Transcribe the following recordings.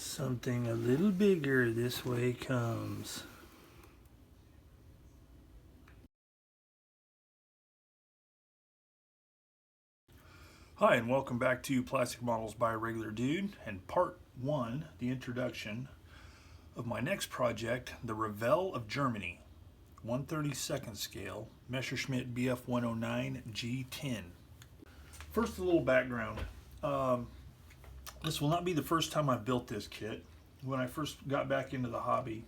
Something a little bigger this way comes. Hi, and welcome back to Plastic Models by a Regular Dude, and part one, the introduction of my next project, the Revell of Germany, 1/32 scale, Messerschmitt Bf109G-10. First, a little background. This will not be the first time I've built this kit. When I first got back into the hobby,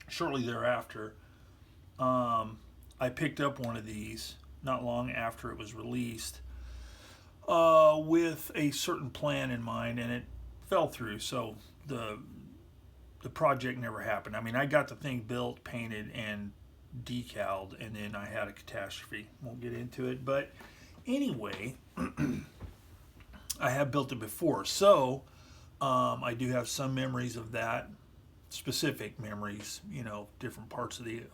shortly thereafter, I picked up one of these not long after it was released, with a certain plan in mind, and it fell through. So the project never happened. I mean, I got the thing built, painted, and decaled, and then I had a catastrophe. Won't get into it, but anyway, I have built it before, so I do have some memories of that, specific memories, you know, different parts of the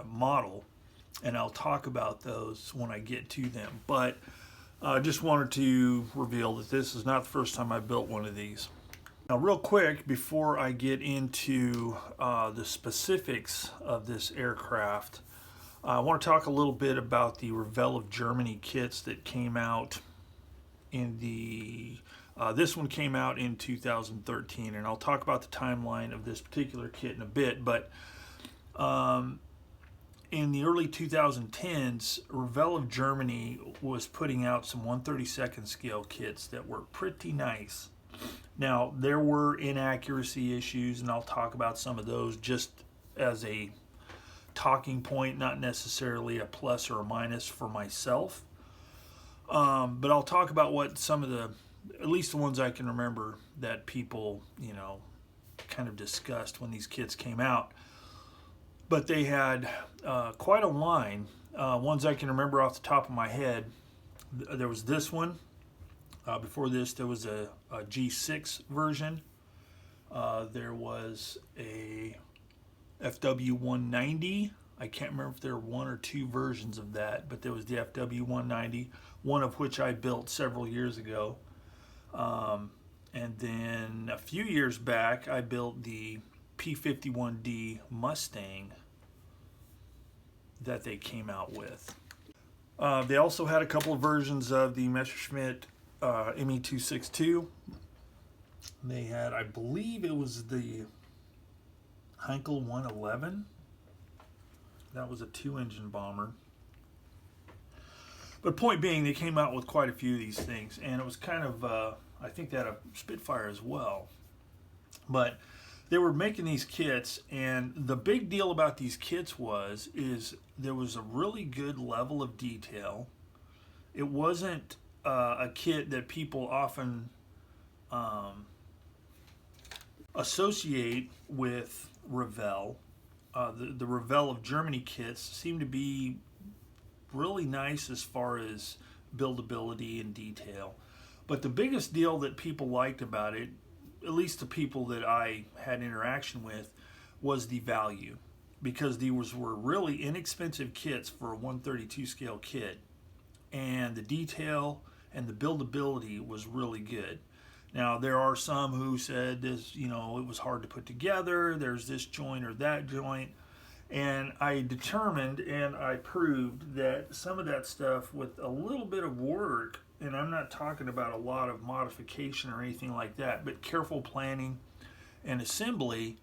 model, and I'll talk about those when I get to them. But I just wanted to reveal that this is not the first time I built one of these. Now, real quick, before I get into the specifics of this aircraft, I want to talk a little bit about the Revell of Germany kits that came out in the this one came out in 2013, and I'll talk about the timeline of this particular kit in a bit. But in the early 2010s, Revell of Germany was putting out some 1/32 scale kits that were pretty nice. Now, there were inaccuracy issues, and I'll talk about some of those just as a talking point, not necessarily a plus or a minus for myself. But I'll talk about what some of the, at least the ones I can remember, that people, you know, kind of discussed when these kits came out. But they had quite a line. Ones I can remember off the top of my head, there was this one. Before this, there was a G6 version. There was a FW190. I can't remember if there were one or two versions of that, but there was the FW190, one of which I built several years ago. And then a few years back, I built the P51D Mustang that they came out with. They also had a couple of versions of the Messerschmitt ME262. They had, I believe it was the Heinkel 111. That was a 2-engine bomber. But point being, they came out with quite a few of these things, and it was kind of, I think they had a Spitfire as well. But they were making these kits, and the big deal about these kits is there was a really good level of detail. It wasn't a kit that people often associate with Revell. The Revell of Germany kits seem to be really nice as far as buildability and detail. But the biggest deal that people liked about it, at least the people that I had interaction with, was the value, because these were really inexpensive kits for a 1/32 scale kit, and the detail and the buildability was really good. Now, there are some who said this, you know, it was hard to put together, there's this joint or that joint, and I determined and I proved that some of that stuff, with a little bit of work, and I'm not talking about a lot of modification or anything like that, but careful planning and assembly,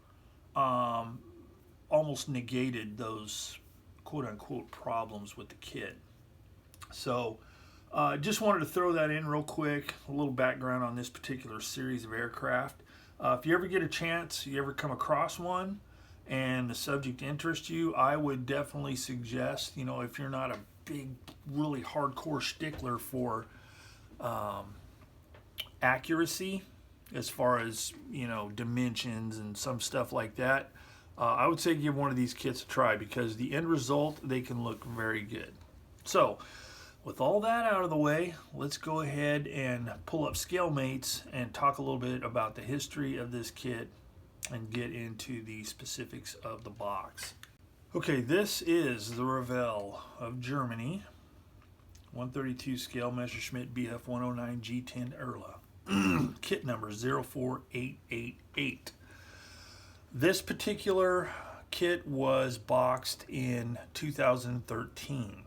almost negated those quote-unquote problems with the kit. So just wanted to throw that in real quick, a little background on this particular series of aircraft. If you ever get a chance, you ever come across one and the subject interests you, I would definitely suggest, you know, if you're not a big, really hardcore stickler for accuracy as far as, you know, dimensions and some stuff like that, I would say give one of these kits a try, because the end result, they can look very good. So with all that out of the way, let's go ahead and pull up scale mates and talk a little bit about the history of this kit and get into the specifics of the box. Okay, this is the Revell of Germany 1/32 scale Messerschmitt Bf109G-10 Erla. kit number 04888. This particular kit was boxed in 2013,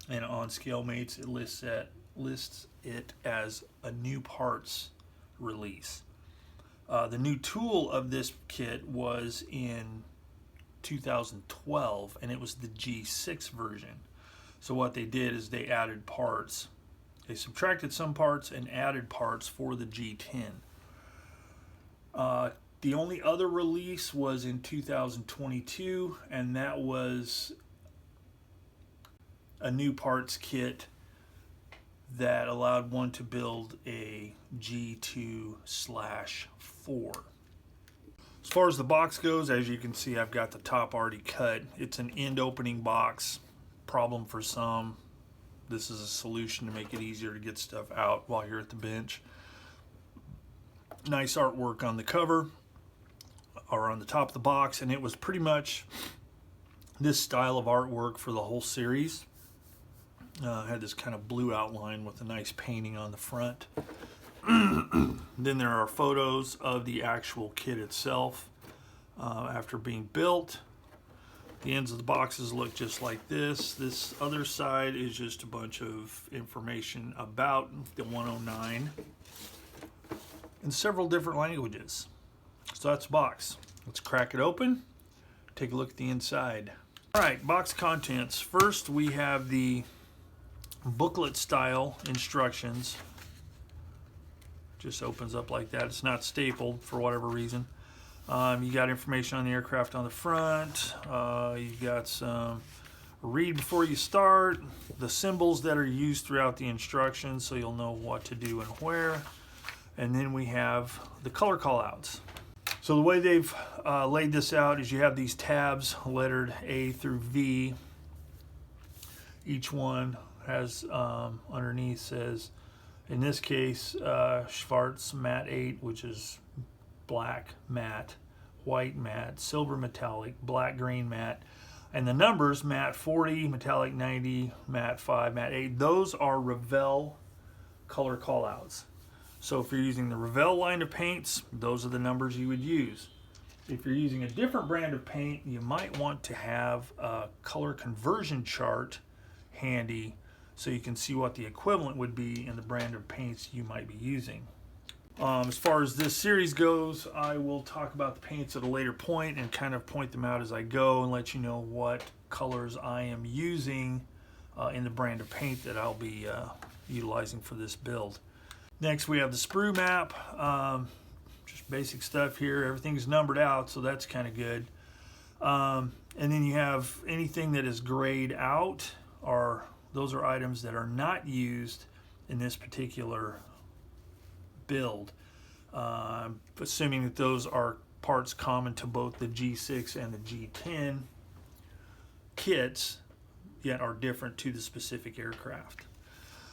and on ScaleMates it lists it as a new parts release. The new tool of this kit was in 2012, and it was the G6 version. So what they did is they added parts. They subtracted some parts and added parts for the G10. The only other release was in 2022, and that was a new parts kit that allowed one to build a G2/4. As far as the box goes, as you can see, I've got the top already cut. It's an end opening box. Problem for some. This is a solution to make it easier to get stuff out while you're at the bench. Nice artwork on the cover, or on the top of the box, and it was pretty much this style of artwork for the whole series. Had this kind of blue outline with a nice painting on the front. Then there are photos of the actual kit itself after being built. The ends of the boxes look just like this. This other side is just a bunch of information about the 109 in several different languages. So that's the box. Let's crack it open, take a look at the inside. All right, box contents. First, we have the booklet style instructions. Just opens up like that. It's not stapled for whatever reason. You got information on the aircraft on the front. You got some read before you start, the symbols that are used throughout the instructions so you'll know what to do and where. And then we have the color callouts. So the way they've laid this out is you have these tabs lettered A through V. Each one has underneath says, in this case, Schwarz Matte 8, which is black matte, white matte, silver metallic, black green matte, and the numbers matte 40, metallic 90, matte 5, matte 8. Those are Revell color callouts. So if you're using the Revell line of paints, those are the numbers you would use. If you're using a different brand of paint, you might want to have a color conversion chart handy so you can see what the equivalent would be in the brand of paints you might be using. As far as this series goes, I will talk about the paints at a later point and kind of point them out as I go and let you know what colors I am using in the brand of paint that I'll be utilizing for this build. Next, we have the sprue map. Just basic stuff here. Everything's numbered out, so that's kind of good. And then you have anything that is grayed out, or those are items that are not used in this particular build. Assuming that those are parts common to both the G6 and the G10 kits, yet are different to the specific aircraft.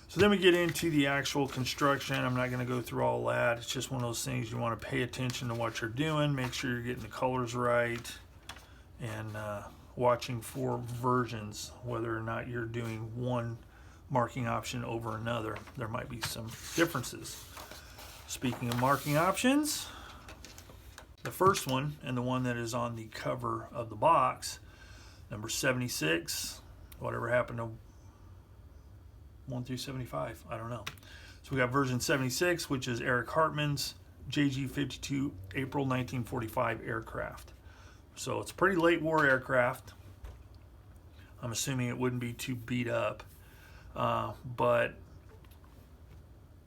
So then we get into the actual construction. I'm not going to go through all that. It's just one of those things you want to pay attention to what you're doing, make sure you're getting the colors right, and watching for versions, whether or not you're doing one marking option over another. There might be some differences. Speaking of marking options, the first one, and the one that is on the cover of the box, number 76, whatever happened to 1 through 75, I don't know. So we got version 76, which is Eric Hartmann's JG-52 April 1945 aircraft. So it's a pretty late war aircraft. I'm assuming it wouldn't be too beat up. But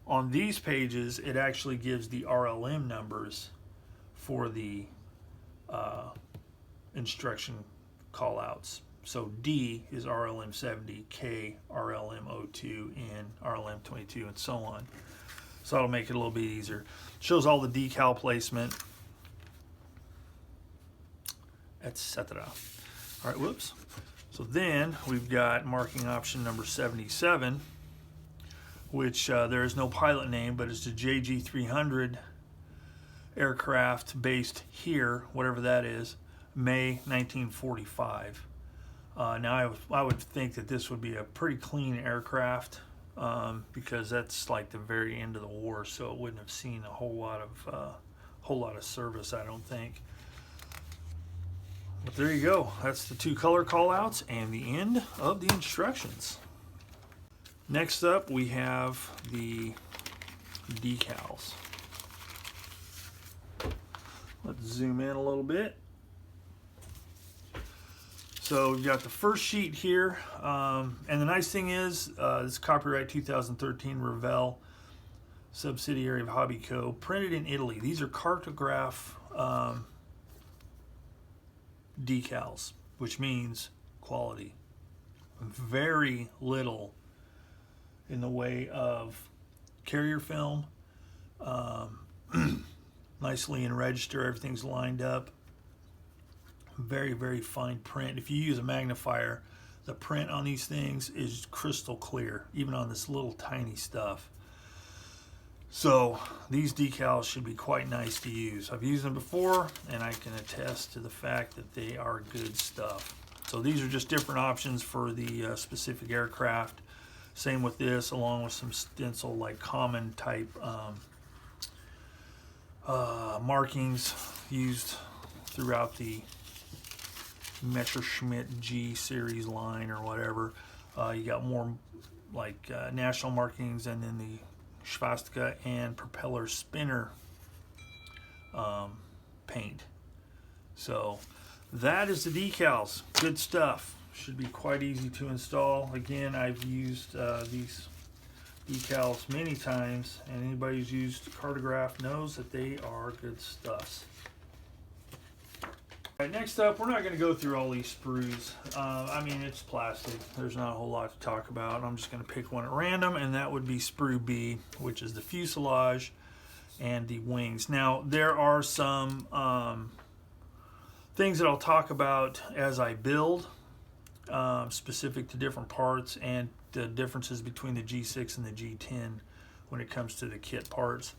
on these pages, it actually gives the RLM numbers for the instruction callouts. So D is RLM 70, K RLM 02, N RLM 22, and so on. So that'll make it a little bit easier. Shows all the decal placement, etc. All right, whoops. So then we've got marking option number 77, which there is no pilot name, but it's a JG-300 aircraft based here, whatever that is, May 1945. Now I would think that this would be a pretty clean aircraft. because that's like the very end of the war, so it wouldn't have seen a whole lot of service, I don't think. But there you go. That's the 2 color callouts and the end of the instructions. Next up, we have the decals. Let's zoom in a little bit. So we've got the first sheet here, and the nice thing is, this is copyright 2013 Revell, subsidiary of Hobbyco, printed in Italy. These are cartograph decals, which means quality. Very little in the way of carrier film. Nicely in register, everything's lined up. Very, very fine print. If you use a magnifier, the print on these things is crystal clear, even on this little tiny stuff. So these decals should be quite nice to use. I've used them before, and I can attest to the fact that they are good stuff. So these are just different options for the specific aircraft. Same with this, along with some stencil, like common type markings used throughout the Messerschmitt G series line or whatever. You got more like national markings, and then the swastika and propeller spinner paint. So that is the decals. Good stuff. Should be quite easy to install. Again, I've used these decals many times, and anybody who's used Cartograph knows that they are good stuff. All right, next up, we're not going to go through all these sprues. I mean, it's plastic. There's not a whole lot to talk about. I'm just going to pick one at random, and that would be sprue B, which is the fuselage and the wings. Now, there are some things that I'll talk about as I build, specific to different parts, and the differences between the G6 and the G10 when it comes to the kit parts.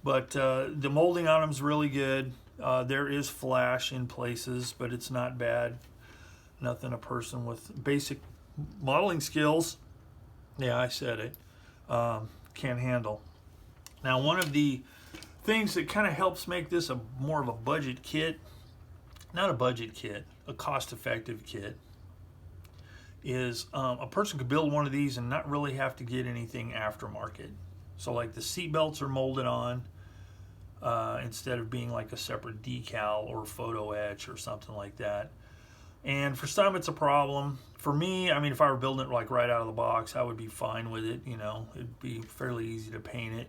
But the molding on them is really good. There is flash in places, but it's not bad. Nothing a person with basic modeling skills, yeah, I said it, can't handle. Now, one of the things that kind of helps make this a more of a budget kit, not a budget kit, a cost-effective kit, is a person could build one of these and not really have to get anything aftermarket. So like the seat belts are molded on, instead of being like a separate decal or photo etch or something like that. And for some it's a problem. For me, I mean, if I were building it like right out of the box, I would be fine with it. You know, it'd be fairly easy to paint it.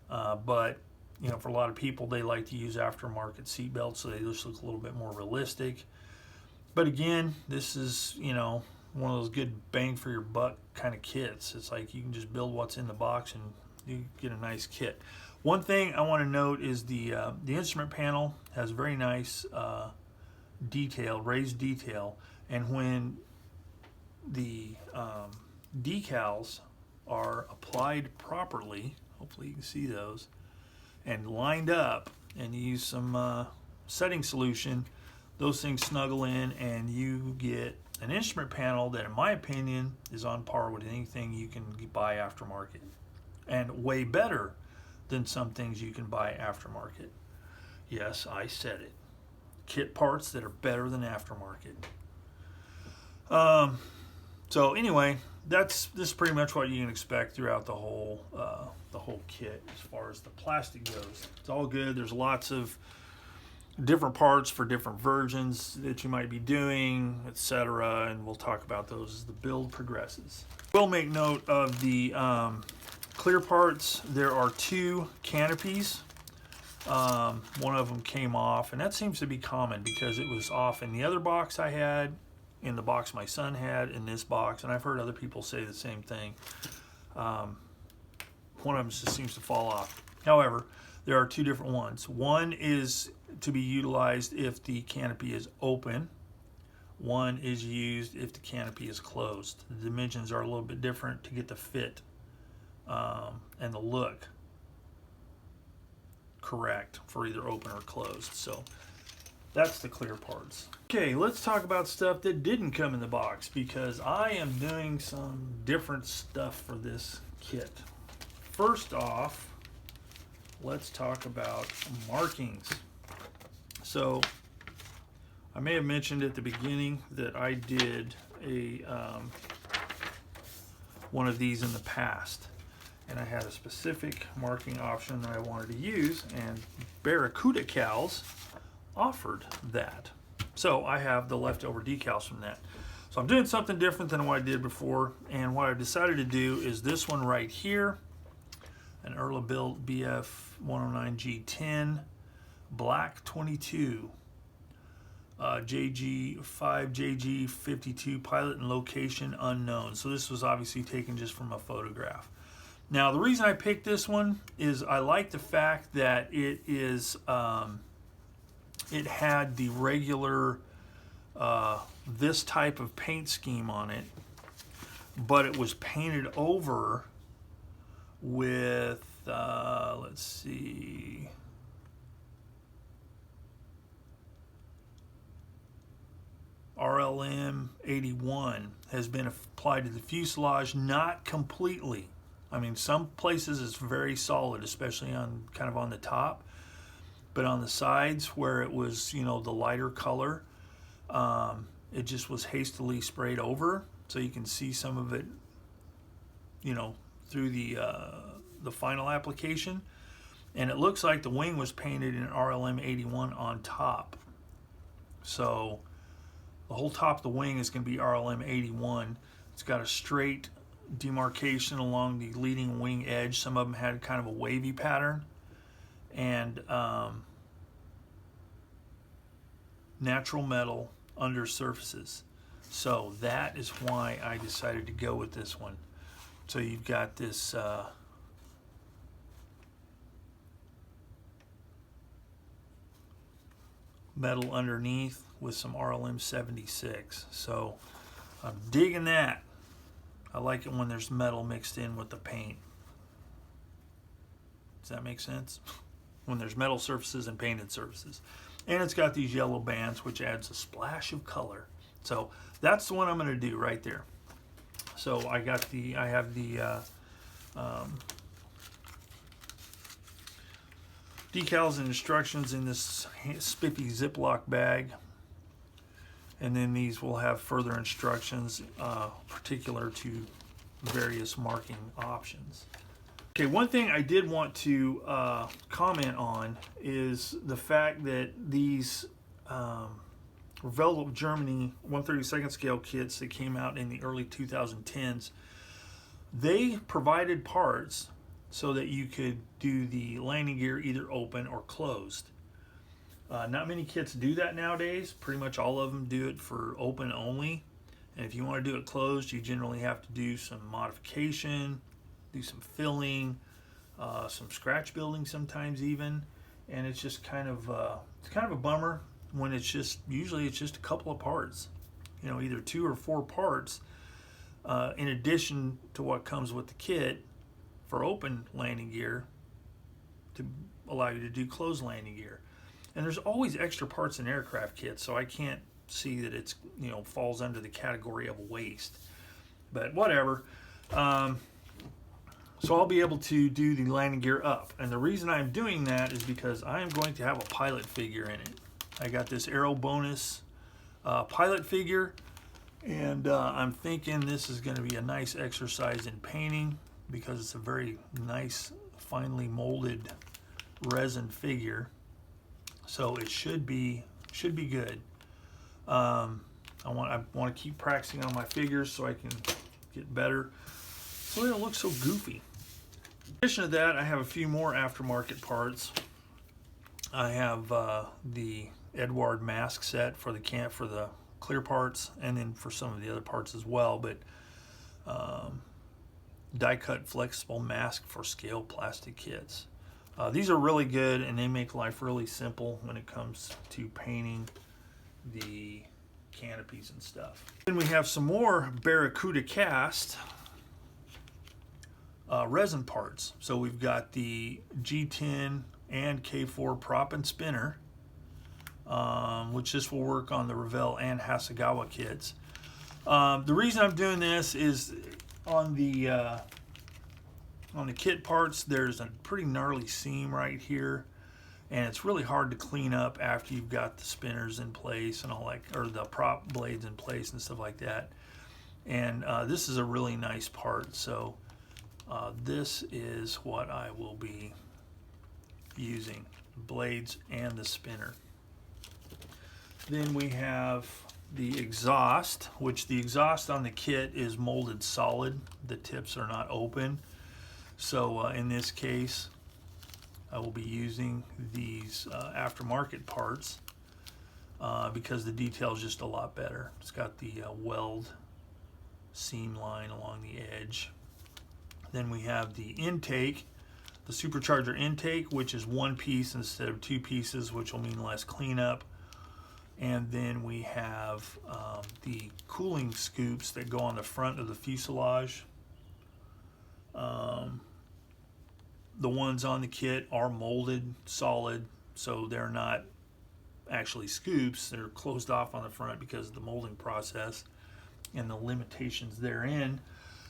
But you know, for a lot of people, they like to use aftermarket seat belts, so they just look a little bit more realistic. But again, this is, you know, one of those good bang for your buck kind of kits. It's like you can just build what's in the box and you get a nice kit. One thing I want to note is the instrument panel has very nice detail, raised detail, and when the decals are applied properly, hopefully you can see those, and lined up, and you use some setting solution, those things snuggle in and you get an instrument panel that, in my opinion, is on par with anything you can buy aftermarket, and way better than some things you can buy aftermarket. Yes, I said it. Kit parts that are better than aftermarket. So anyway, this is pretty much what you can expect throughout the whole kit as far as the plastic goes. It's all good. There's lots of different parts for different versions that you might be doing, etc., and we'll talk about those as the build progresses. We'll make note of the clear parts. There are 2 canopies. One of them came off, and that seems to be common because it was off in the other box I had, in the box my son had, in this box, and I've heard other people say the same thing. One of them just seems to fall off. However, there are 2 different ones. One is to be utilized if the canopy is open. One is used if the canopy is closed. The dimensions are a little bit different to get the fit and the look correct for either open or closed. So that's the clear parts. Okay, let's talk about stuff that didn't come in the box, because I am doing some different stuff for this kit. First off, let's talk about markings. So I may have mentioned at the beginning that I did a one of these in the past, and I had a specific marking option that I wanted to use, and Decals offered that. So I have the leftover decals from that. So I'm doing something different than what I did before, and what I decided to do is this one right here, an Revell Bf109G-10 black 22 JG5 JG52 pilot and location unknown. So this was obviously taken just from a photograph. Now the reason I picked this one is I like the fact that it is it had the regular this type of paint scheme on it, but it was painted over with let's see, RLM 81 has been applied to the fuselage, not completely. I mean, some places it's very solid, especially on kind of on the top, but on the sides where it was, you know, the lighter color, it just was hastily sprayed over, so you can see some of it, you know, through the final application. And it looks like the wing was painted in RLM 81 on top. So the whole top of the wing is going to be RLM 81. It's got a straight demarcation along the leading wing edge. Some of them had kind of a wavy pattern, and natural metal under surfaces. So that is why I decided to go with this one. So you've got this metal underneath with some RLM 76. So I'm digging that. I like it when there's metal mixed in with the paint. Does that make sense? When there's metal surfaces and painted surfaces. And it's got these yellow bands, which adds a splash of color. So that's the one I'm going to do right there. So I have the decals and instructions in this spiffy Ziploc bag, and then these will have further instructions particular to various marking options. Okay, one thing I did want to comment on is the fact that these Revell of Germany 1/32 scale kits that came out in the early 2010s, they provided parts so that you could do the landing gear either open or closed. Not many kits do that nowadays. Pretty much all of them do it for open only. And if you want to do it closed, you generally have to do some modification, do some filling, some scratch building sometimes even. And it's just kind of a bummer when it's just, usually it's just a couple of parts, you know, either 2 or 4 parts in addition to what comes with the kit for open landing gear to allow you to do closed landing gear. And there's always extra parts in aircraft kits, so I can't see that it's, you know, falls under the category of waste. But whatever. So I'll be able to do the landing gear up. And the reason I'm doing that is because I am going to have a pilot figure in it. I got this Aero Bonus pilot figure, and I'm thinking this is going to be a nice exercise in painting because it's a very nice, finely molded resin figure. So it should be good. I want to keep practicing on my figures so I can get better, so they don't look so goofy. In addition to that, I have a few more aftermarket parts. I have the Edward mask set for the clear parts, and then for some of the other parts as well. But die cut flexible mask for scale plastic kits. These are really good, and they make life really simple when it comes to painting the canopies and stuff. Then we have some more Barracuda cast resin parts. So we've got the G10 and K4 prop and spinner, which this will work on the Revell and Hasegawa kits. The reason I'm doing this is on the On the kit parts, there's a pretty gnarly seam right here, and it's really hard to clean up after you've got the spinners in place and all that, or the prop blades in place and stuff like that. And this is a really nice part, so this is what I will be using, blades and the spinner. Then we have the exhaust, which the exhaust on the kit is molded solid. The tips are not open. So in this case, I will be using these aftermarket parts because the detail is just a lot better. It's got the weld seam line along the edge. Then we have the intake, the supercharger intake, which is one piece instead of two pieces, which will mean less cleanup. And then we have the cooling scoops that go on the front of the fuselage. The ones on the kit are molded solid, so they're not actually scoops. They're closed off on the front because of the molding process and the limitations therein.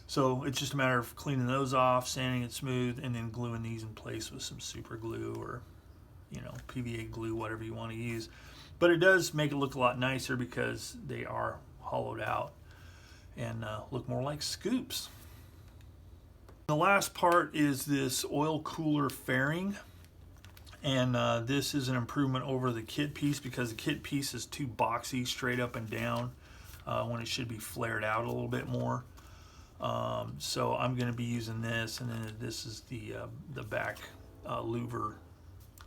So it's just a matter of cleaning those off, sanding it smooth, and then gluing these in place with some super glue or, you know, PVA glue, whatever you want to use. But it does make it look a lot nicer because they are hollowed out and look more like scoops. The last part is this oil cooler fairing, and this is an improvement over the kit piece because the kit piece is too boxy straight up and down when it should be flared out a little bit more. So I'm going to be using this, and then this is the back louver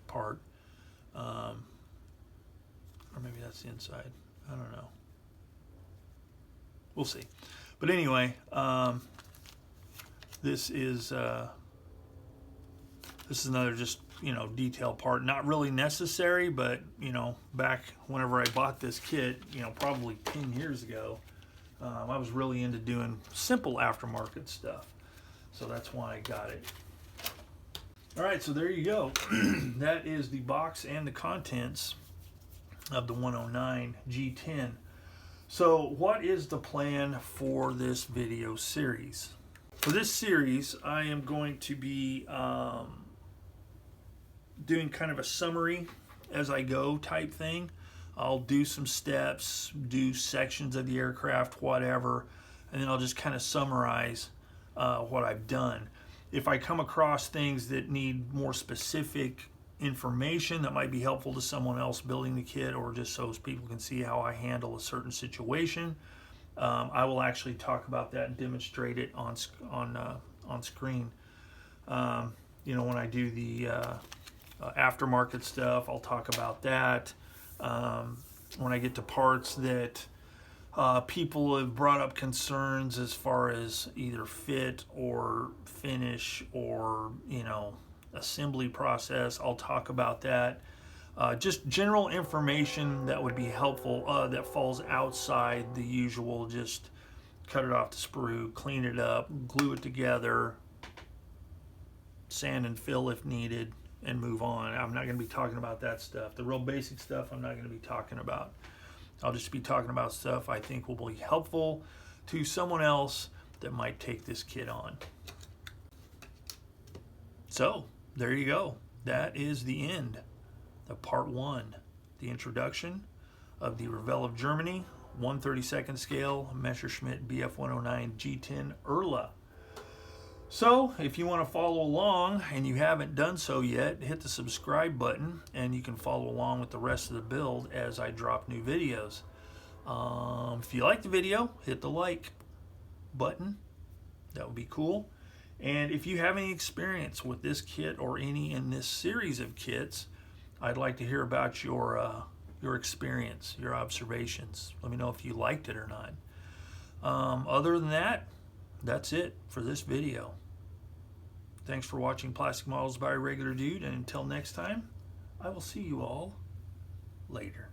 part, or maybe that's the inside. I don't know. We'll see. But anyway, this is another just, you know, detail part. Not really necessary, but, you know, back whenever I bought this kit, you know, probably 10 years ago, I was really into doing simple aftermarket stuff. So that's why I got it. All right, so there you go. That is the box and the contents of the 109G-10. So what is the plan for this video series? For this series, I am going to be doing kind of a summary as I go type thing. I'll do some steps, do sections of the aircraft, whatever, and then I'll just kind of summarize what I've done. If I come across things that need more specific information that might be helpful to someone else building the kit, or just so people can see how I handle a certain situation, I will actually talk about that and demonstrate it on screen. You know, when I do the aftermarket stuff, I'll talk about that. When I get to parts that people have brought up concerns as far as either fit or finish or, you know, assembly process, I'll talk about that. Just general information that would be helpful that falls outside the usual, just cut it off the sprue, clean it up, glue it together, sand and fill if needed, and move on. I'm not going to be talking about that stuff. The real basic stuff I'm not going to be talking about. I'll just be talking about stuff I think will be helpful to someone else that might take this kit on. So there you go. That is the end of part 1, the introduction of the Revell of Germany 1/32 scale Messerschmitt Bf109G-10 Erla. So if you want to follow along and you haven't done so yet, hit the subscribe button and you can follow along with the rest of the build as I drop new videos. If you like the video, hit the like button. That would be cool. And if you have any experience with this kit or any in this series of kits, I'd like to hear about your experience, your observations. Let me know if you liked it or not. Other than that, that's it for this video. Thanks for watching Plastic Models by a Regular Dude, and until next time, I will see you all later.